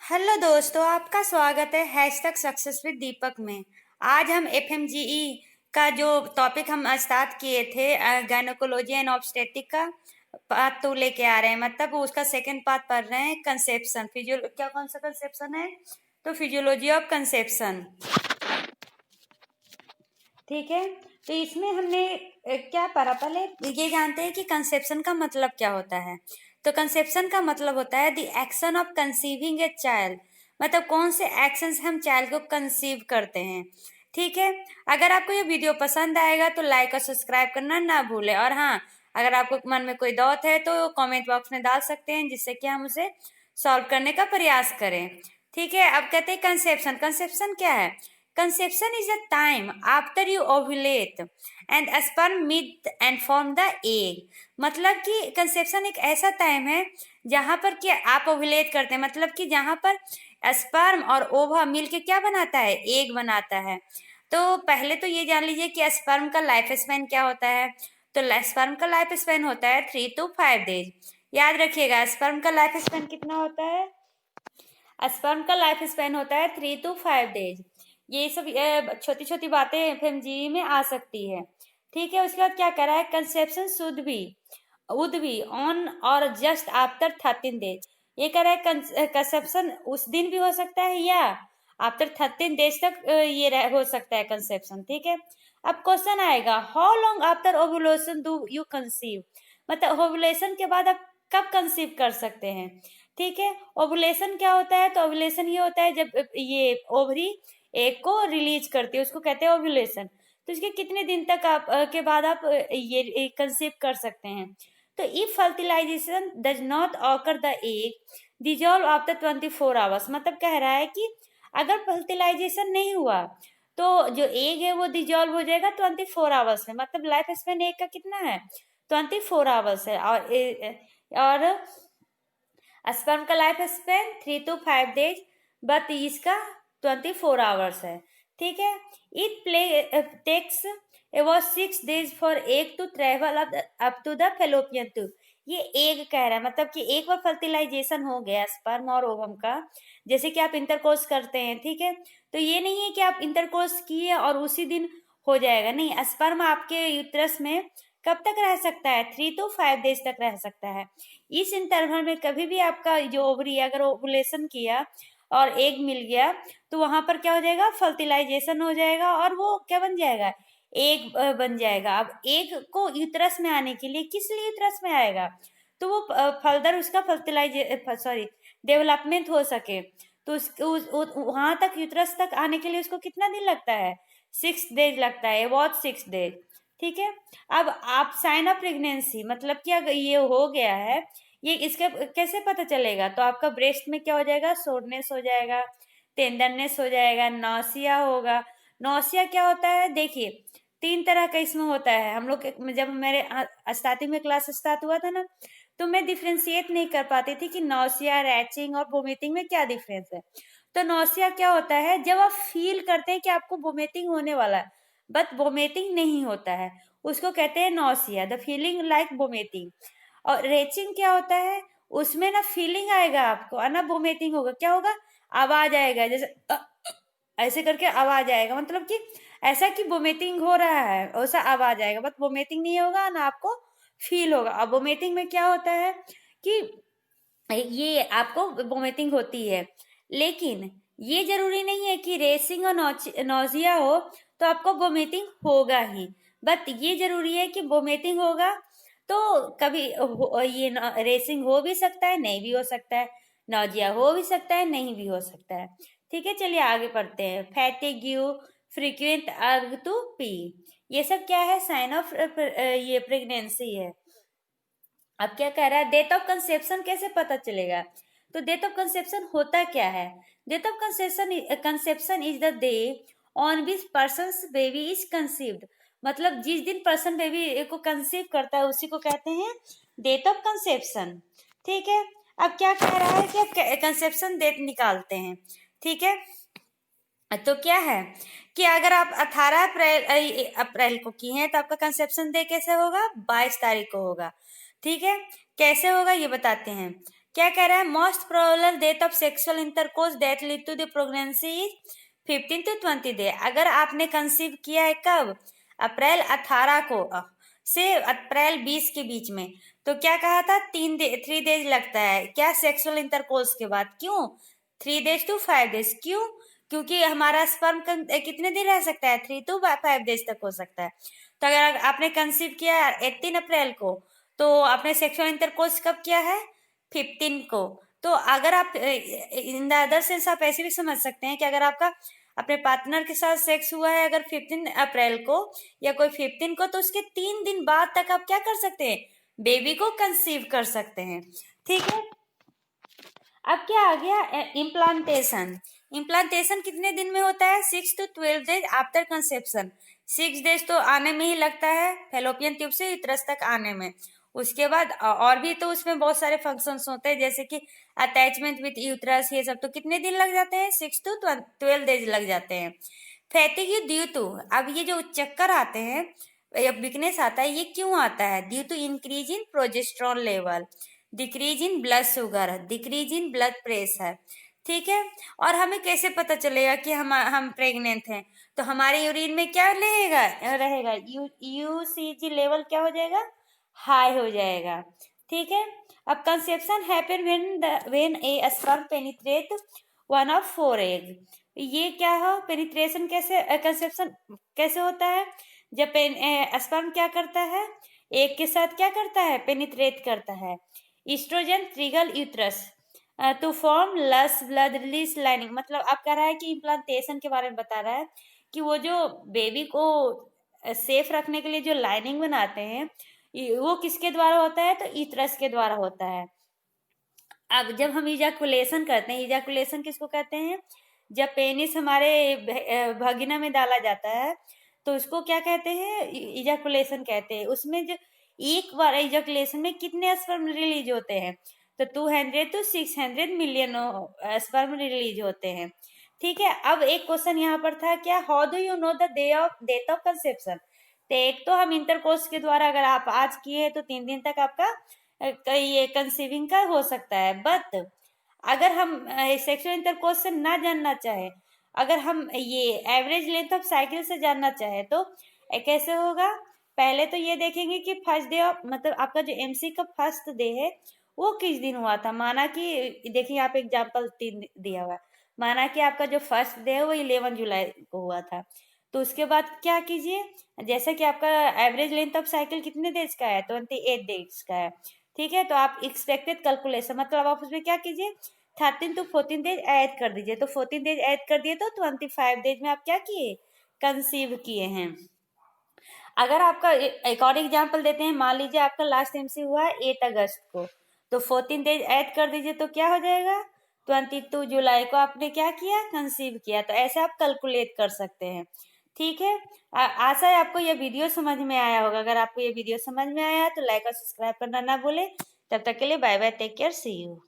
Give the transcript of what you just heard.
Hello दोस्तों, आपका स्वागत है हैशटैग सक्सेस विद दीपक में। आज हम एफएमजीई का जो टॉपिक हम स्टार्ट किए थे गायनोकोलॉजी एंड ऑब्स्टेटिक का पार्ट 2 लेके आ रहे हैं। मतलब उसका सेकंड पार्ट पढ़ रहे हैं, कंसेप्शन फिजियो क्या कौन सा कंसेप्शन है, तो फिजियोलॉजी ऑफ कंसेप्शन। ठीक है, तो इसमें हमने क्या पढ़ा, पहले ये जानते हैं कि कंसेप्शन का मतलब क्या होता है। तो कंसेप्शन का मतलब होता है the action of conceiving a child, मतलब कौन से एक्शन से हम चाइल्ड को कंसीव करते हैं। ठीक है, अगर आपको ये वीडियो पसंद आएगा तो लाइक और सब्सक्राइब करना ना भूलें। और हाँ, अगर आपको मन में कोई डाउट है तो कमेंट बॉक्स में डाल सकते हैं, जिससे कि हम उसे सॉल्व करने का प्रयास करें। ठीक है, अब कहते हैं कंसेप्शन। कंसेप्शन क्या है? Conception is a time after you ovulate and sperm meet and form the egg। मतलब कि कंसेप्शन एक ऐसा टाइम है जहां पर कि आप ओव्यूलेट करते हैं, मतलब कि जहां पर स्पर्म और ओवा मिलके क्या बनाता है, एग बनाता है। तो पहले तो ये जान लीजिए कि स्पर्म का लाइफ स्पैन क्या होता है। तो स्पर्म का लाइफ स्पैन होता है 3 to 5 डेज। याद रखिएगा, स्पर्म का लाइफ स्पैन कितना होता है? स्पर्म का लाइफ स्पैन होता है 3 to 5 डेज। ये सब छोटी छोटी बातें एफएमजी में आ सकती है। ठीक है, उसके बाद क्या कह रहा है, conception should be would be on और जस्ट आफ्टर 13 डेज। ये कह रहा है कंसेप्शन उस दिन भी हो सकता है या आफ्टर 13 डेज तक हो सकता है कंसेप्शन। ठीक है, अब क्वेश्चन आएगा, how long after ovulation do you conceive, मतलब ओवुलेशन के बाद आप कब कंसीव कर सकते हैं। ठीक है, ओवुलेशन क्या होता है? तो ओवुलेशन ये होता है जब ये ओवरी एग को रिलीज करती है, उसको कहते हैं ओवुलेशन। तो इसके कितने दिन तक आप के बाद आप ये कंसीव कर सकते हैं। तो if fertilisation does not occur the egg dissolve after 24 hours, मतलब कह रहा है कि अगर फर्टिलाइजेशन नहीं हुआ तो जो एग है वो डिजॉल्व हो जाएगा 24 आवर्स में। मतलब लाइफ स्पैन एग का कितना है? 24 आवर्स है। और स्पर्म का life span 3 to 5 days, but इसका 24 आवर्स है। ठीक है, it takes about 6 days for egg to travel up to the fallopian tube. ये एग कह रहा है, मतलब कि एक बार फर्टिलाइजेशन हो गया स्पर्म और ओवम का, जैसे कि आप इंटरकोर्स करते हैं। ठीक है, तो ये नहीं है कि आप इंटरकोर्स किए और उसी दिन हो जाएगा, नहीं। स्पर्म आपके यूट्रस में कब तक रह सकता है? 3 to 5 डेज तक रह सकता है। इस इंटरवल में कभी भी आपका जो ओवरी अगर ओवुलेशन किया और एग मिल गया तो वहां पर क्या हो जाएगा, फर्टिलाइजेशन हो जाएगा और वो क्या बन जाएगा, एग बन जाएगा। अब एग को यूट्रस में आने के लिए किस लिए यूट्रस में आएगा, तो वो फर्दर उसका डेवलपमेंट हो सके। तो वहां तक यूट्रस तक आने के लिए उसको कितना दिन लगता है? 6 डेज लगता है, अबाउट 6 डेज। ठीक है, अब आप साइन ऑफ प्रेगनेंसी, मतलब कि अगर ये हो गया है, ये इसका कैसे पता चलेगा? तो आपका ब्रेस्ट में क्या हो जाएगा, सोरनेस हो जाएगा, टेंडरनेस हो जाएगा, नौसिया होगा। नौसिया क्या होता है? देखिए, 3 तरह का इसमें होता है। हम लोग जब मेरे स्टार्टिंग में क्लास स्टार्ट हुआ था ना, तो मैं डिफ्रेंशिएट नहीं कर पाती थी कि नौसिया, रैचिंग और वोमिटिंग में क्या डिफरेंस है। तो नौसिया क्या होता है? जब आप फील करते हैं कि आपको वोमिटिंग होने वाला है बट वोमिटिंग नहीं होता है, उसको कहते हैं nausea, the feeling like vomiting. और रेचिंग क्या होता है? उसमें ना फीलिंग आएगा आपको और ना वोमिटिंग होगा। क्या होगा? आवाज आएगा, जैसे ऐसे करके आवाज आएगा, मतलब कि ऐसा कि वोमिटिंग हो रहा है वैसा आवाज आएगा, बट वोमिटिंग नहीं होगा ना आपको फील होगा। अब वोमिटिंग में क्या होता है कि ये आपको वोमिटिंग होती है, लेकिन ये जरूरी नहीं है कि रेसिंग और नौजिया हो तो आपको वोमिटिंग होगा ही, बट ये जरूरी है कि वोमिटिंग होगा तो कभी ये रेसिंग हो भी सकता है, नहीं भी हो सकता है, नौजिया हो भी सकता है, नहीं भी हो सकता है। ठीक है, चलिए आगे पढ़ते हैं। फैटिग्यू, फ्रीक्वेंट अर्ग टू पी, ये सब क्या है? साइन ऑफ ये प्रेगनेंसी है। अब क्या कह रहा है, डेट ऑफ कंसेप्शन कैसे पता चलेगा? तो डेट ऑफ कंसेप्शन होता क्या है? Date of conception is the day on which person baby is conceived, मतलब जिस दिन पर्सन बेबी को कंसीव करता है उसी को कहते हैं डेट ऑफ कंसेप्शन। ठीक है, अब क्या कह रहा है कि कंसेप्शन डेट निकालते हैं। ठीक है, तो क्या है कि अगर आप 18 अप्रैल को की हैं तो आपका कंसेप्शन डे कैसे होगा? 22 तारीख को होगा। ठीक है, कैसे होगा ये बताते हैं क्या कह रहा है, most probable date of sexual intercourse that lead to the pregnancy is 15 to 20 day. अगर आपने कंसीव किया है कब, अप्रैल 18 को से अप्रैल 20 के बीच में, तो क्या कहा था, 3 डेज लगता है क्या, सेक्सुअल इंटरकोर्स के बाद। क्यों 3 days to 5 days, क्यों, क्योंकि हमारा स्पर्म कितने दिन रह सकता है, 3 to 5 days तक हो सकता है। तो अगर आपने कंसीव किया 18 अप्रैल को, तो आपने सेक्सुअल इंटरकोर्स कब किया है, 15 को। तो अगर आप इन द अदर सेंस आप ऐसे भी समझ सकते हैं कि अगर आपका अपने पार्टनर के साथ सेक्स हुआ है अगर 15 अप्रैल को या कोई 15 को, तो उसके 3 दिन बाद तक आप क्या कर सकते हैं, बेबी को कंसीव कर सकते हैं। ठीक है, अब क्या आ गया, इम्प्लांटेशन। इम्प्लांटेशन कितने दिन में होता है, 6 to 12 days after conception. 6 days तो आने में ही लगता है, फेलोपियन ट्यूब से यूट्रस तक आने में। उसके बाद और भी तो उसमें बहुत सारे फंक्शंस होते हैं, जैसे कि अटैचमेंट विथ यूट्रस, ये सब तो कितने दिन लग जाते हैं, 6 to 12 days लग जाते हैं। फैटिग ड्यू टू, अब ये जो चक्कर आते हैं या वीकनेस आता है, ये क्यों आता है, due to increase in progesterone level, decrease in blood sugar, decrease in blood pressure. ठीक है, और हमें कैसे पता चलेगा कि हम प्रेग्नेंट हैं, तो हमारे यूरिन में क्या रहेगा यूसीजी लेवल क्या हो जाएगा, हाई हो जाएगा। ठीक है, अब conception happen when A sperm penetrate one of 4 egg। ये क्या हो, पेनिट्रेशन कैसे, कंसेप्शन कैसे होता है, जब स्पर्म क्या करता है, एक के साथ क्या करता है, पेनिट्रेट करता है। ईस्ट्रोजन ट्रिगल यूट्रस टू फॉर्म लस ब्लड रिलीज लाइनिंग, मतलब आप कह रहा है कि इम्प्लांटेशन के बारे में बता रहा है कि वो जो बेबी को सेफ रखने के लिए जो लाइनिंग बनाते हैं, वो किसके द्वारा होता है, तो यूट्रस के द्वारा होता है। अब जब हम इजैकुलेशन करते हैं, इजैकुलेशन किसको कहते हैं, जब पेनिस हमारे वगिना में डाला जाता है तो उसको क्या कहते हैं, इजैकुलेशन कहते हैं। उसमें जो एक बार इजैकुलेशन में कितने स्पर्म रिलीज होते हैं, तो 200 to 600 मिलियन स्पर्म रिलीज होते हैं। ठीक है, अब एक क्वेश्चन यहाँ पर था, क्या how do you know the date of conception. तो एक तो हम इंटरकोर्स के द्वारा अगर आप आज किए तो 3 दिन तक आपका ये कंसीविंग का हो सकता है। बट अगर हम सेक्सुअल इंटरकोर्स से ना जानना चाहे, अगर हम ये एवरेज लेंथ ऑफ साइकिल से जानना चाहे, तो कैसे होगा, पहले तो ये देखेंगे कि फर्स्ट डे ऑफ, मतलब आपका जो एमसी का फर्स्ट डे है वो किस दिन हुआ था। माना कि देखिए यहाँ पे एग्जाम्पल 3 दिया हुआ है, माना कि आपका जो फर्स्ट डे है वो 11 जुलाई को हुआ था, तो उसके बाद क्या कीजिए, जैसे कि आपका एवरेज लेंथ ऑफ साइकिल कितने डेज का है, 28 डेज का है। ठीक है, तो आप एक्सपेक्टेड कैलकुलेशन, मतलब आप उसमें क्या कीजिए, 13 to 14 डेज ऐड कर दीजिए, तो 14 डेज ऐड कर दिए तो 25 डेज में आप क्या किए, कंसीव किए हैं। अगर आपका एक और एग्जाम्पल देते हैं, मान लीजिए आपका लास्ट एमसी हुआ है 8 अगस्त को, तो 14 डेज ऐड कर दीजिए तो क्या हो जाएगा, 22 जुलाई को आपने क्या किया, कंसीव किया। तो ऐसे आप कैलकुलेट कर सकते हैं। ठीक है, आशा है आपको ये वीडियो समझ में आया होगा। अगर आपको ये वीडियो समझ में आया है तो लाइक और सब्सक्राइब करना ना भूले। तब तक के लिए bye bye, take care, see you.